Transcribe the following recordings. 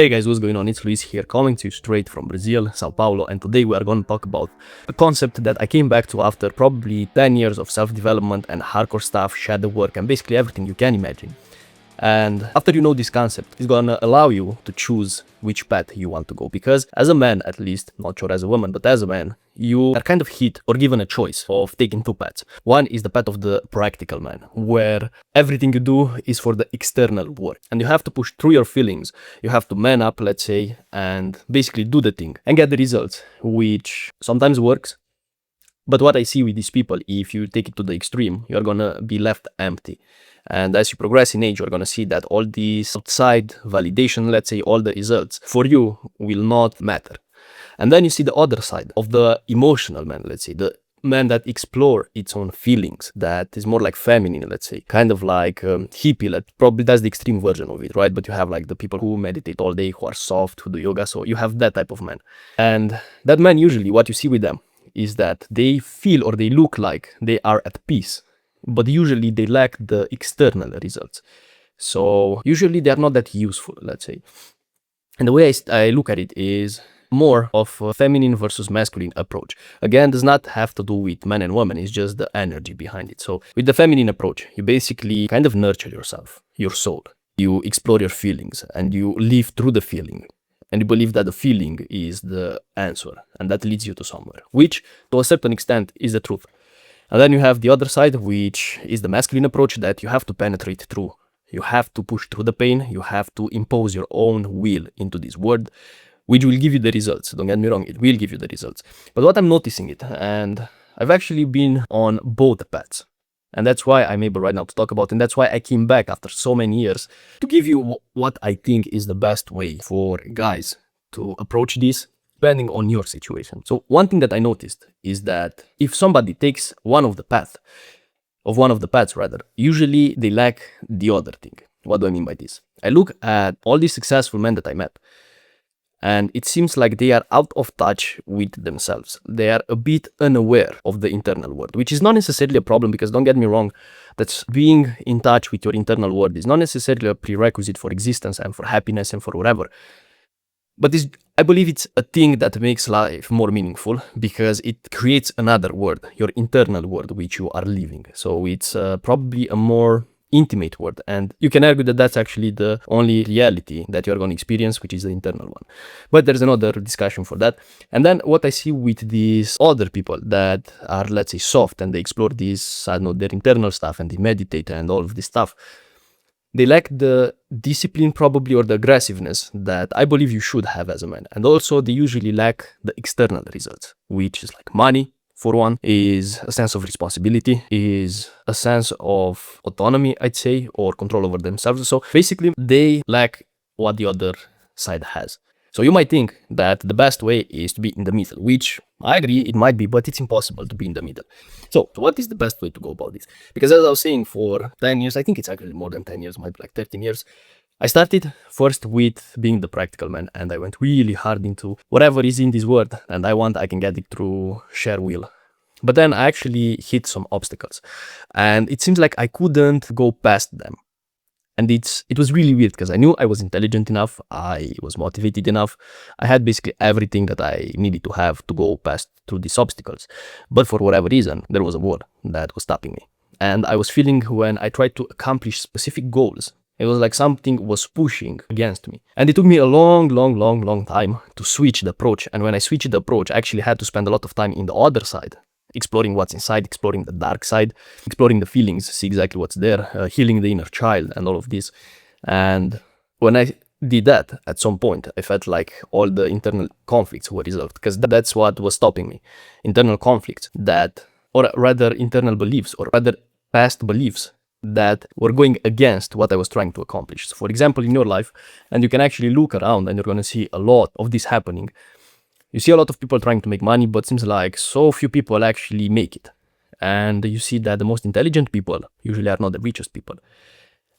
Hey guys, what's going on? It's Luis here, coming to you straight from Brazil, Sao Paulo, and today we are going to talk about a concept that I came back to after probably 10 years of self-development and hardcore stuff, shadow work, and basically everything you can imagine. And after you know this concept, it's gonna allow you to choose which path you want to go. Because as a man, at least, not sure as a woman, but as a man, you are kind of hit or given a choice of taking two paths. One is the path of the practical man, where everything you do is for the external work. And you have to push through your feelings. You have to man up, let's say, and basically do the thing and get the results, which sometimes works. But what I see with these people, if you take it to the extreme, you're gonna be left empty. And as you progress in age, you're gonna see that all these outside validation, let's say all the results for you will not matter. And then you see the other side of the emotional man, let's say, the man that explore its own feelings, that is more like feminine, let's say, kind of like hippie, probably that's the extreme version of it, right? But you have like the people who meditate all day, who are soft, who do yoga, so you have that type of man. And that man, usually what you see with them is that they feel or they look like they are at peace, but usually they lack the external results. So usually they are not that useful, let's say. And the way I look at it is more of a feminine versus masculine approach. Again, does not have to do with men and women, it's just the energy behind it. So with the feminine approach, you basically kind of nurture yourself, your soul. You explore your feelings and you live through the feeling. And you believe that the feeling is the answer and that leads you to somewhere, which to a certain extent is the truth. And then you have the other side, which is the masculine approach, that you have to penetrate through. You have to push through the pain. You have to impose your own will into this world, which will give you the results. Don't get me wrong, it will give you the results. But what I'm noticing it, and I've actually been on both paths. And that's why I'm able right now to talk about it. And that's why I came back after so many years to give you what I think is the best way for guys to approach this, depending on your situation. So one thing that I noticed is that if somebody takes one of the paths, usually they lack the other thing. What do I mean by this? I look at all these successful men that I met, and it seems like they are out of touch with themselves. They are a bit unaware of the internal world, which is not necessarily a problem, because don't get me wrong, that's being in touch with your internal world is not necessarily a prerequisite for existence and for happiness and for whatever. But I believe it's a thing that makes life more meaningful, because it creates another world, your internal world, which you are living. So it's probably a more intimate world, and you can argue that that's actually the only reality that you're going to experience, which is the internal one. But there's another discussion for that. And then what I see with these other people that are, let's say, soft, and they explore this, I don't know, their internal stuff, and they meditate and all of this stuff, they lack the discipline probably, or the aggressiveness that I believe you should have as a man. And also they usually lack the external results, which is like money, for one, is a sense of responsibility, is a sense of autonomy, I'd say, or control over themselves. So basically they lack what the other side has. So you might think that the best way is to be in the middle, which I agree it might be, but it's impossible to be in the middle. So what is the best way to go about this? Because as I was saying, for 10 years, I think it's actually more than 10 years, might be like 13 years, I started first with being the practical man, and I went really hard into whatever is in this world and I can get it through sheer will. But then I actually hit some obstacles, and it seems like I couldn't go past them. And it was really weird, because I knew I was intelligent enough, I was motivated enough, I had basically everything that I needed to have to go past through these obstacles. But for whatever reason, there was a wall that was stopping me. And I was feeling, when I tried to accomplish specific goals, it was like something was pushing against me. And it took me a long time to switch the approach. And when I switched the approach, I actually had to spend a lot of time in the other side, exploring what's inside, exploring the dark side, exploring the feelings, see exactly what's there, healing the inner child and all of this. And when I did that, at some point, I felt like all the internal conflicts were resolved, because that's what was stopping me. Internal conflicts that, or rather internal beliefs, or rather past beliefs that were going against what I was trying to accomplish. So for example, in your life, and you can actually look around and you're going to see a lot of this happening. You see a lot of people trying to make money, but seems like so few people actually make it. And you see that the most intelligent people usually are not the richest people.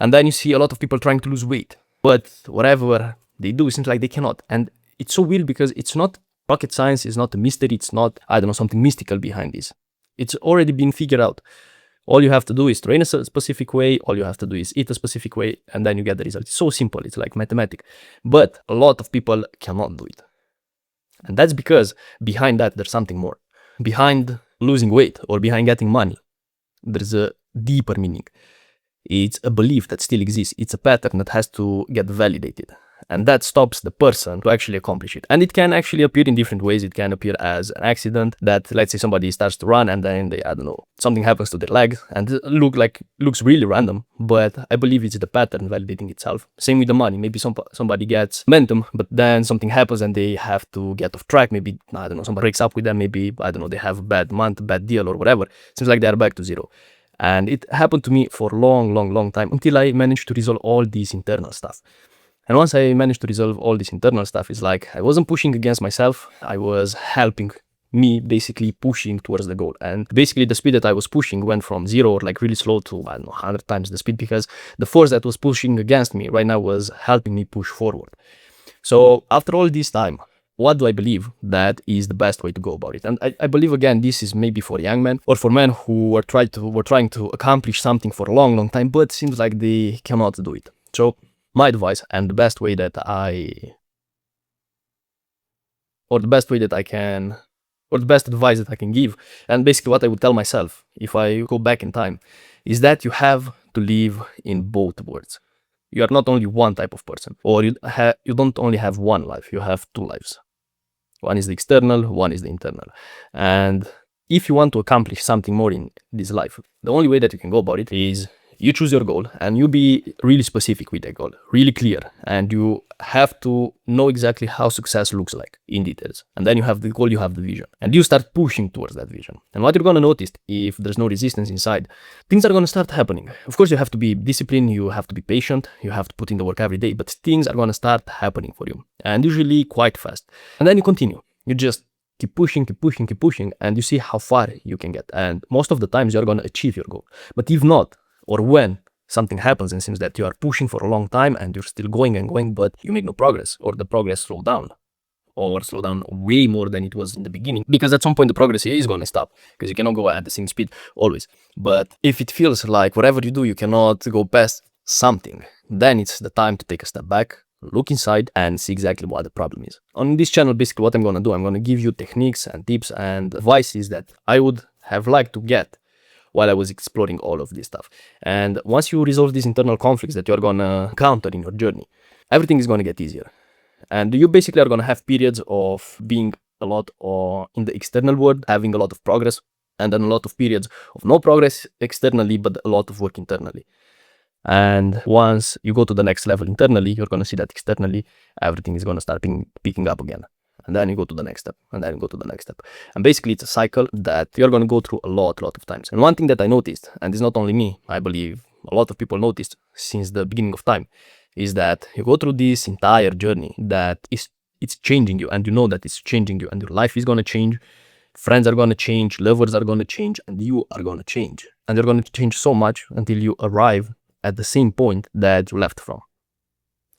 And then you see a lot of people trying to lose weight, but whatever they do, it seems like they cannot. And it's so weird, because it's not rocket science, it's not a mystery, it's not, I don't know, something mystical behind this. It's already been figured out. All you have to do is train a specific way, all you have to do is eat a specific way, and then you get the result. It's so simple, it's like mathematics. But a lot of people cannot do it. And that's because behind that, there's something more. Behind losing weight or behind getting money, there's a deeper meaning. It's a belief that still exists. It's a pattern that has to get validated. And that stops the person to actually accomplish it. And it can actually appear in different ways. It can appear as an accident that, let's say, somebody starts to run and then they, I don't know, something happens to their leg and it looks really random. But I believe it's the pattern validating itself. Same with the money. Maybe somebody gets momentum, but then something happens and they have to get off track. Maybe, I don't know, somebody breaks up with them. Maybe, I don't know, they have a bad month, bad deal or whatever. Seems like they're back to zero. And it happened to me for a long time until I managed to resolve all these internal stuff. And once I managed to resolve all this internal stuff, it's like I wasn't pushing against myself. I was helping me basically pushing towards the goal. And basically the speed that I was pushing went from 0 or like really slow to, I don't know, 100 times the speed, because the force that was pushing against me right now was helping me push forward. So after all this time, what do I believe that is the best way to go about it? And I believe, again, this is maybe for young men or for men who were trying to accomplish something for a long time, but seems like they cannot do it. So my advice and the best way that the best advice that I can give, and basically what I would tell myself if I go back in time, is that you have to live in both worlds. You are not only one type of person, or you don't only have one life, you have two lives. One is the external, one is the internal. And if you want to accomplish something more in this life, the only way that you can go about it is you choose your goal and you be really specific with that goal, really clear. And you have to know exactly how success looks like in details. And then you have the goal, you have the vision, and you start pushing towards that vision. And what you're going to notice, if there's no resistance inside, things are going to start happening. Of course, you have to be disciplined, you have to be patient, you have to put in the work every day, but things are going to start happening for you, and usually quite fast. And then you continue. You just keep pushing, and you see how far you can get. And most of the times you're going to achieve your goal. But if not, or when something happens and seems that you are pushing for a long time and you're still going and going, but you make no progress, or the progress slow down way more than it was in the beginning, because at some point the progress is going to stop, because you cannot go at the same speed always. But if it feels like whatever you do, you cannot go past something, then it's the time to take a step back, look inside, and see exactly what the problem is. On this channel, basically what I'm going to do, I'm going to give you techniques and tips and advices that I would have liked to get while I was exploring all of this stuff. And once you resolve these internal conflicts that you're gonna encounter in your journey, everything is gonna get easier. And you basically are gonna have periods of being a lot in the external world, having a lot of progress, and then a lot of periods of no progress externally, but a lot of work internally. And once you go to the next level internally, you're gonna see that externally, everything is gonna start picking up again. And then you go to the next step, and then you go to the next step. And basically it's a cycle that you're going to go through a lot of times. And one thing that I noticed, and it's not only me, I believe a lot of people noticed since the beginning of time, is that you go through this entire journey that it's changing you, and you know that it's changing you, and your life is going to change, friends are going to change, lovers are going to change, and you are going to change. And you're going to change so much until you arrive at the same point that you left from.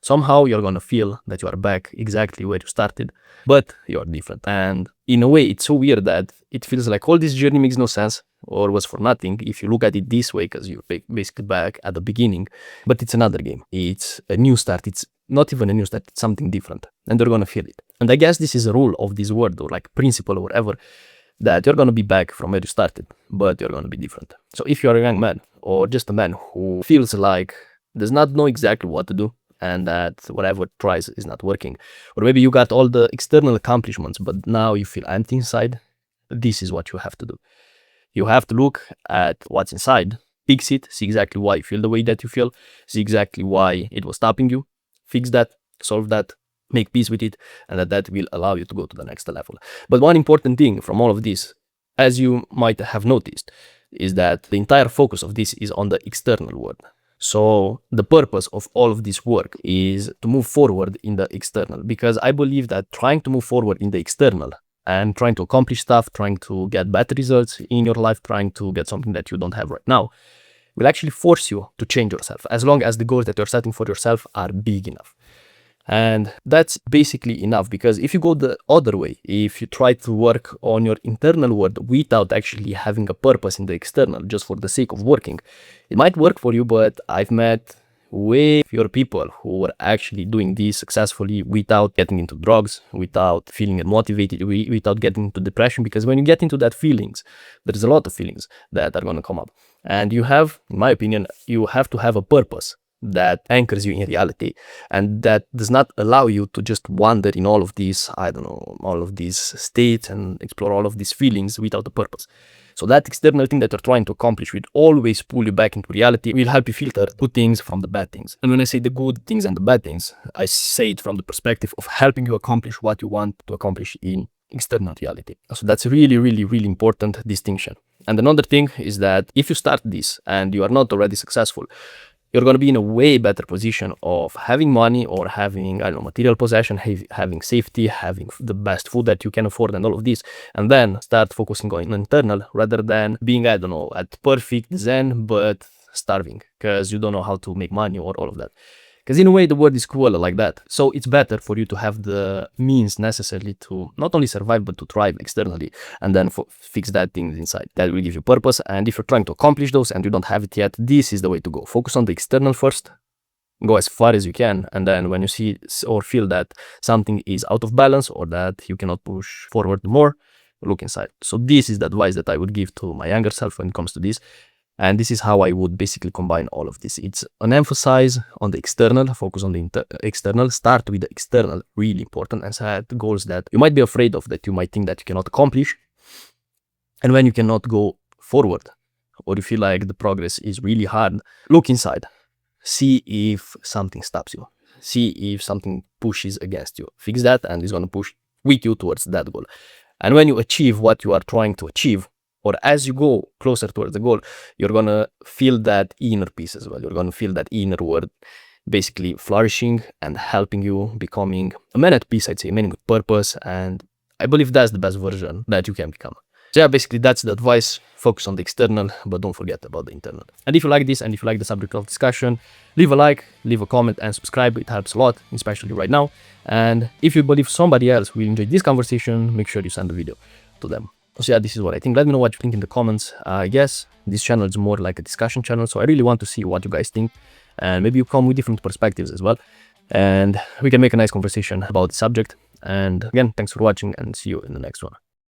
Somehow you're going to feel that you are back exactly where you started, but you're different. And in a way, it's so weird that it feels like all this journey makes no sense or was for nothing if you look at it this way, because you're basically back at the beginning. But it's another game. It's a new start. It's not even a new start. It's something different. And you're going to feel it. And I guess this is a rule of this world, or like principle or whatever, that you're going to be back from where you started, but you're going to be different. So if you're a young man, or just a man who feels like does not know exactly what to do, and that whatever tries is not working, or maybe you got all the external accomplishments, but now you feel empty inside, this is what you have to do. You have to look at what's inside, fix it, see exactly why you feel the way that you feel, see exactly why it was stopping you, fix that, solve that, make peace with it, and that will allow you to go to the next level. But one important thing from all of this, as you might have noticed, is that the entire focus of this is on the external world. So the purpose of all of this work is to move forward in the external, because I believe that trying to move forward in the external and trying to accomplish stuff, trying to get better results in your life, trying to get something that you don't have right now, will actually force you to change yourself, as long as the goals that you're setting for yourself are big enough. And that's basically enough, because if you go the other way, if you try to work on your internal world without actually having a purpose in the external, just for the sake of working, it might work for you, but I've met way fewer people who were actually doing this successfully without getting into drugs, without feeling motivated, without getting into depression. Because when you get into that feelings, there's a lot of feelings that are going to come up. And you have, in my opinion, you have to have a purpose that anchors you in reality, and that does not allow you to just wander in all of these, I don't know, all of these states and explore all of these feelings without a purpose. So that external thing that you're trying to accomplish will always pull you back into reality, will help you filter good things from the bad things. And when I say the good things and the bad things, I say it from the perspective of helping you accomplish what you want to accomplish in external reality. So that's a really, really, really important distinction. And another thing is that if you start this and you are not already successful, you're going to be in a way better position of having money or having, I don't know, material possession, having safety, having the best food that you can afford and all of this, and then start focusing on internal rather than being, I don't know, at perfect zen but starving because you don't know how to make money or all of that. Because in a way, the world is cruel like that. So it's better for you to have the means necessarily to not only survive, but to thrive externally, and then fix that thing inside. That will give you purpose. And if you're trying to accomplish those and you don't have it yet, this is the way to go. Focus on the external first. Go as far as you can. And then when you see or feel that something is out of balance or that you cannot push forward more, look inside. So this is the advice that I would give to my younger self when it comes to this. And this is how I would basically combine all of this. It's an emphasis on the external, focus on the external, start with the external, really important, and set goals that you might be afraid of, that you might think that you cannot accomplish. And when you cannot go forward, or you feel like the progress is really hard, look inside. See if something stops you. See if something pushes against you. Fix that and it's going to push with you towards that goal. And when you achieve what you are trying to achieve, or as you go closer towards the goal, you're going to feel that inner peace as well. You're going to feel that inner world basically flourishing and helping you becoming a man at peace, I'd say, a man with purpose. And I believe that's the best version that you can become. So yeah, basically that's the advice. Focus on the external, but don't forget about the internal. And if you like this and if you like the subject of discussion, leave a like, leave a comment and subscribe. It helps a lot, especially right now. And if you believe somebody else will enjoy this conversation, make sure you send the video to them. So yeah, this is what I think. Let me know what you think in the comments. I guess this channel is more like a discussion channel, so I really want to see what you guys think, and maybe you come with different perspectives as well, and we can make a nice conversation about the subject. And again, thanks for watching and see you in the next one.